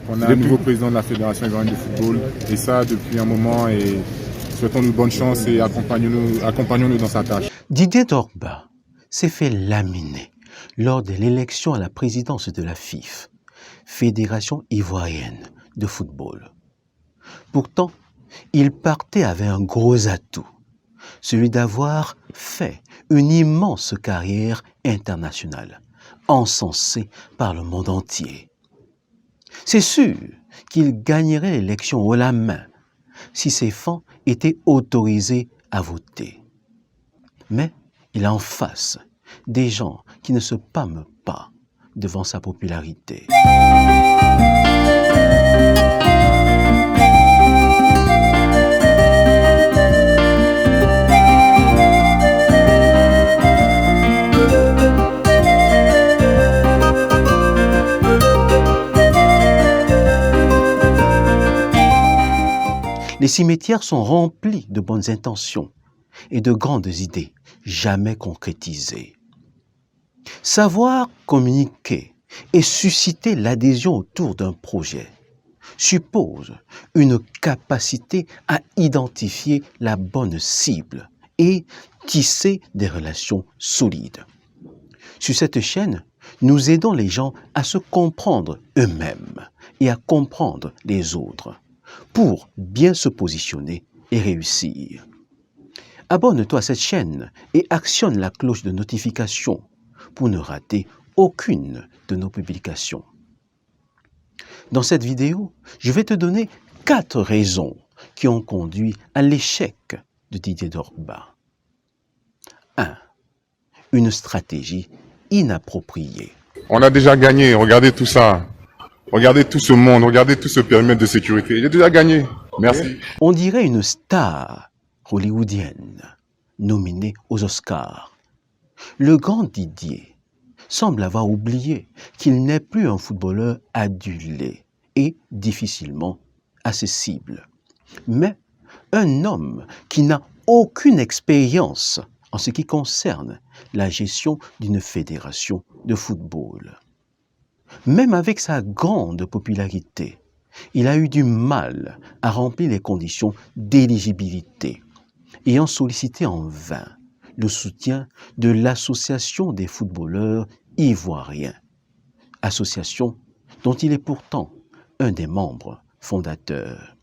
On a un nouveau président de la Fédération ivoirienne de football, et ça depuis un moment, et souhaitons-nous bonne chance et accompagnons-nous dans sa tâche. Didier Drogba s'est fait laminer lors de l'élection à la présidence de la FIF, Fédération ivoirienne de football. Pourtant, il partait avec un gros atout, celui d'avoir fait une immense carrière internationale, encensée par le monde entier. C'est sûr qu'il gagnerait l'élection haut la main si ses fans étaient autorisés à voter. Mais il a en face des gens qui ne se pâment pas devant sa popularité. Les cimetières sont remplis de bonnes intentions et de grandes idées jamais concrétisées. Savoir communiquer et susciter l'adhésion autour d'un projet suppose une capacité à identifier la bonne cible et tisser des relations solides. Sur cette chaîne, nous aidons les gens à se comprendre eux-mêmes et à comprendre les autres pour bien se positionner et réussir. Abonne-toi à cette chaîne et actionne la cloche de notification pour ne rater aucune de nos publications. Dans cette vidéo, je vais te donner 4 raisons qui ont conduit à l'échec de Didier Drogba. 1. Une stratégie inappropriée. On a déjà gagné, regardez tout ça. Regardez tout ce monde, regardez tout ce périmètre de sécurité. Il a déjà gagné. Merci. On dirait une star hollywoodienne nominée aux Oscars. Le grand Didier semble avoir oublié qu'il n'est plus un footballeur adulé et difficilement accessible, mais un homme qui n'a aucune expérience en ce qui concerne la gestion d'une fédération de football. Même avec sa grande popularité, il a eu du mal à remplir les conditions d'éligibilité, ayant sollicité en vain le soutien de l'Association des footballeurs ivoiriens, association dont il est pourtant un des membres fondateurs.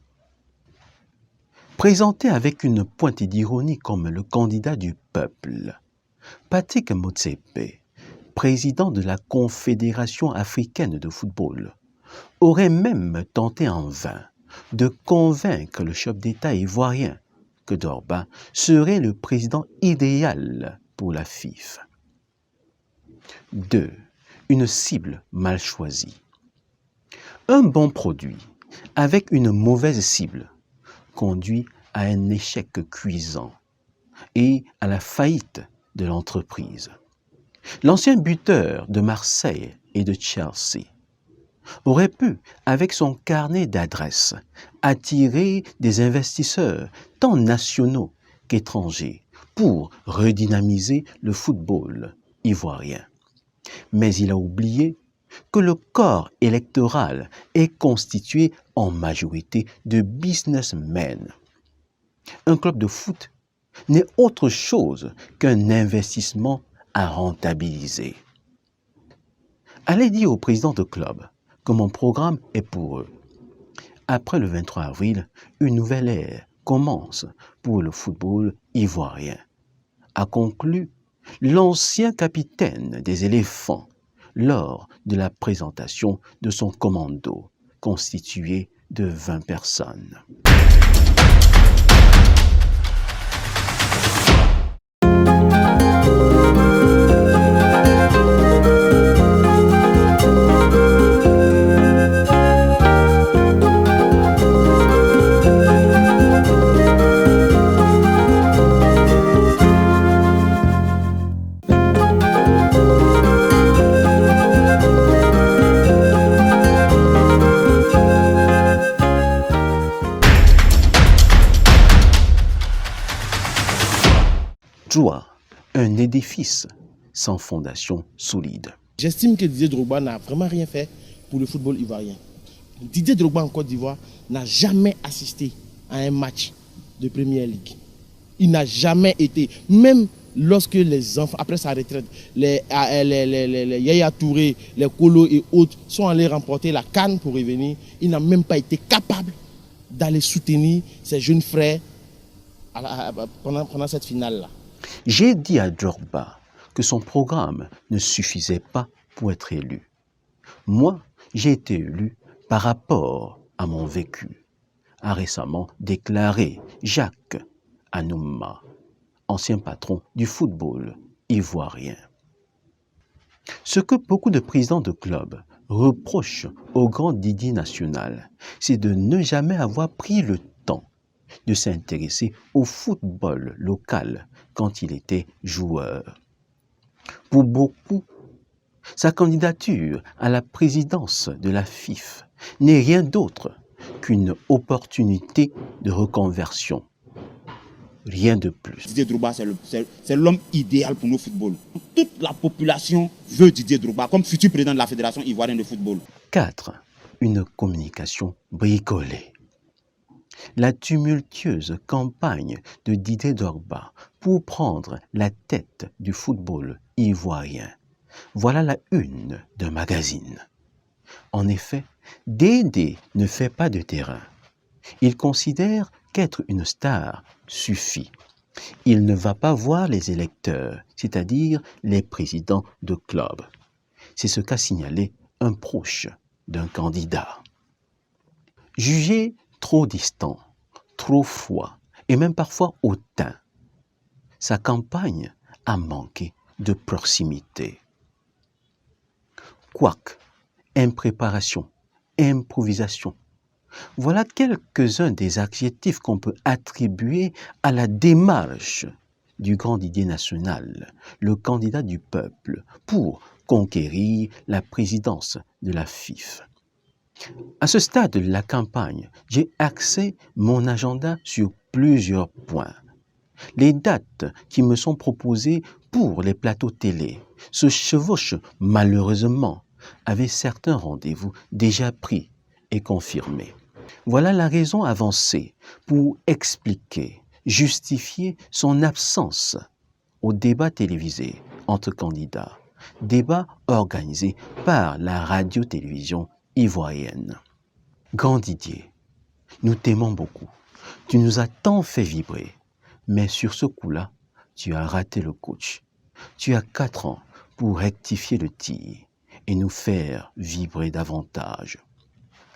Présenté avec une pointe d'ironie comme le candidat du peuple, Patrick Motsepe, président de la Confédération africaine de football, aurait même tenté en vain de convaincre le chef d'État ivoirien que Drogba serait le président idéal pour la FIF. 2. Une cible mal choisie. Un bon produit avec une mauvaise cible conduit à un échec cuisant et à la faillite de l'entreprise. L'ancien buteur de Marseille et de Chelsea aurait pu, avec son carnet d'adresses, attirer des investisseurs tant nationaux qu'étrangers pour redynamiser le football ivoirien. Mais il a oublié que le corps électoral est constitué en majorité de businessmen. Un club de foot n'est autre chose qu'un investissement à rentabiliser. Allez dire au président de club que mon programme est pour eux. Après le 23 avril, une nouvelle ère commence pour le football ivoirien, a conclu l'ancien capitaine des éléphants lors de la présentation de son commando, constitué de 20 personnes. Joie, un édifice sans fondation solide. J'estime que Didier Drogba n'a vraiment rien fait pour le football ivoirien. Didier Drogba en Côte d'Ivoire n'a jamais assisté à un match de Première Ligue. Il n'a jamais été, même lorsque les enfants, après sa retraite, les Yaya Touré, les Kolo et autres sont allés remporter la CAN pour revenir, il n'a même pas été capable d'aller soutenir ses jeunes frères pendant cette finale-là. J'ai dit à Drogba que son programme ne suffisait pas pour être élu. Moi, j'ai été élu par rapport à mon vécu, a récemment déclaré Jacques Anouma, ancien patron du football ivoirien. Ce que beaucoup de présidents de clubs reprochent au grand Didier national, c'est de ne jamais avoir pris le temps de s'intéresser au football local quand il était joueur. Pour beaucoup, sa candidature à la présidence de la FIF n'est rien d'autre qu'une opportunité de reconversion. Rien de plus. Didier Drogba, c'est l'homme idéal pour nos footballs. Toute la population veut Didier Drogba comme futur président de la Fédération ivoirienne de football. 4. Une communication bricolée. La tumultueuse campagne de Didier Drogba pour prendre la tête du football ivoirien. Voilà la une d'un magazine. En effet, Dédé ne fait pas de terrain. Il considère qu'être une star suffit. Il ne va pas voir les électeurs, c'est-à-dire les présidents de clubs. C'est ce qu'a signalé un proche d'un candidat. Jugé trop distant, trop froid et même parfois hautain, sa campagne a manqué de proximité. Couac, impréparation, improvisation. Voilà quelques-uns des adjectifs qu'on peut attribuer à la démarche du grand Didier national, le candidat du peuple, pour conquérir la présidence de la FIF. À ce stade de la campagne, j'ai axé mon agenda sur plusieurs points. Les dates qui me sont proposées pour les plateaux télé se chevauchent malheureusement avec certains rendez-vous déjà pris et confirmés. Voilà la raison avancée pour expliquer, justifier son absence au débat télévisé entre candidats, débat organisé par la radio-télévision ivoirienne. Grand Didier, nous t'aimons beaucoup. Tu nous as tant fait vibrer, mais sur ce coup-là, tu as raté le coach. Tu as 4 ans pour rectifier le tir et nous faire vibrer davantage.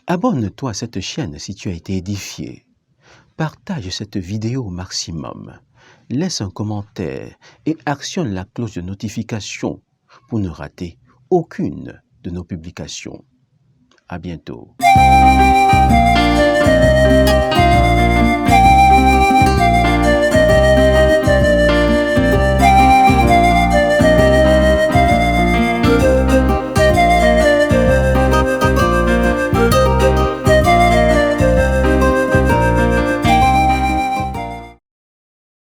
Abonne-toi à cette chaîne si tu as été édifié. Partage cette vidéo au maximum. Laisse un commentaire et actionne la cloche de notification pour ne rater aucune de nos publications. À bientôt.